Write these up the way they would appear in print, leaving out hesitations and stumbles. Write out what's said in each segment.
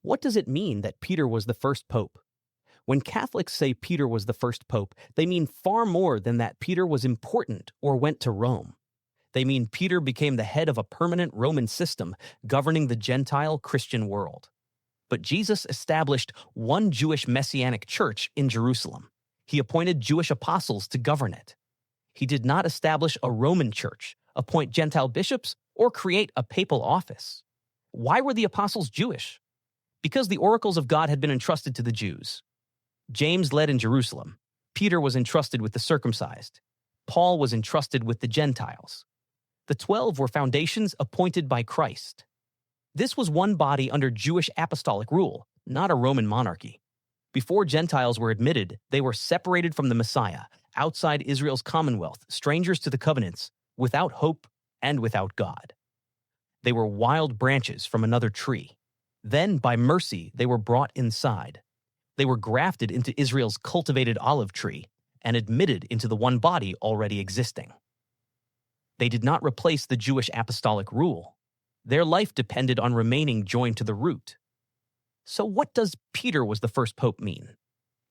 What does it mean that Peter was the first pope? When Catholics say Peter was the first pope, they mean far more than that Peter was important or went to Rome. They mean Peter became the head of a permanent Roman system governing the Gentile Christian world. But Jesus established one Jewish messianic church in Jerusalem. He appointed Jewish apostles to govern it. He did not establish a Roman church, appoint Gentile bishops, or create a papal office. Why were the apostles Jewish? Because the oracles of God had been entrusted to the Jews. James led in Jerusalem. Peter was entrusted with the circumcised. Paul was entrusted with the Gentiles. The 12 were foundations appointed by Christ. This was one body under Jewish apostolic rule, not a Roman monarchy. Before Gentiles were admitted, they were separated from the Messiah, outside Israel's commonwealth, strangers to the covenants, without hope and without God. They were wild branches from another tree. Then, by mercy, they were brought inside. They were grafted into Israel's cultivated olive tree and admitted into the one body already existing. They did not replace the Jewish apostolic rule. Their life depended on remaining joined to the root. So what does Peter was the first pope mean?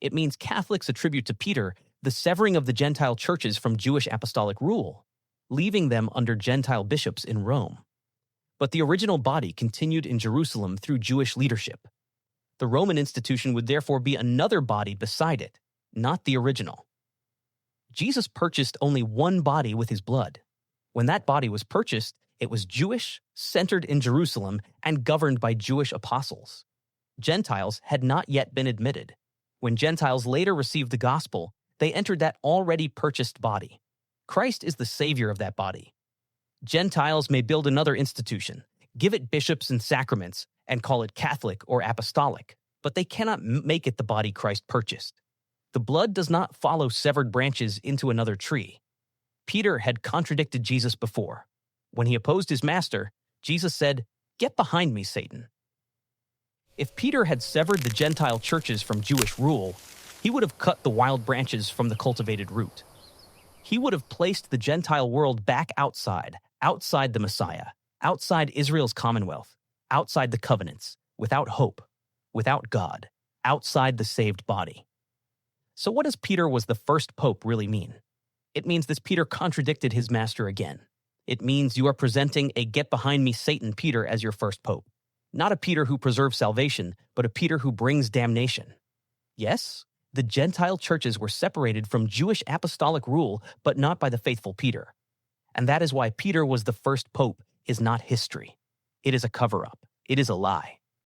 It means Catholics attribute to Peter the severing of the Gentile churches from Jewish apostolic rule, leaving them under Gentile bishops in Rome. But the original body continued in Jerusalem through Jewish leadership. The Roman institution would therefore be another body beside it, not the original. Jesus purchased only one body with his blood. When that body was purchased, it was Jewish, centered in Jerusalem, and governed by Jewish apostles. Gentiles had not yet been admitted. When Gentiles later received the gospel, they entered that already purchased body. Christ is the savior of that body. Gentiles may build another institution, give it bishops and sacraments, and call it Catholic or Apostolic, but they cannot make it the body Christ purchased. The blood does not follow severed branches into another tree. Peter had contradicted Jesus before. When he opposed his master, Jesus said, "Get behind me, Satan." If Peter had severed the Gentile churches from Jewish rule, he would have cut the wild branches from the cultivated root. He would have placed the Gentile world back outside the Messiah, outside Israel's commonwealth, outside the covenants, without hope, without God, outside the saved body. So what does Peter was the first pope really mean? It means this Peter contradicted his master again. It means you are presenting a get behind me Satan Peter as your first pope. Not a Peter who preserves salvation, but a Peter who brings damnation. Yes, the Gentile churches were separated from Jewish apostolic rule, but not by the faithful Peter. And that is why Peter was the first pope is not history. It is a cover-up. It is a lie.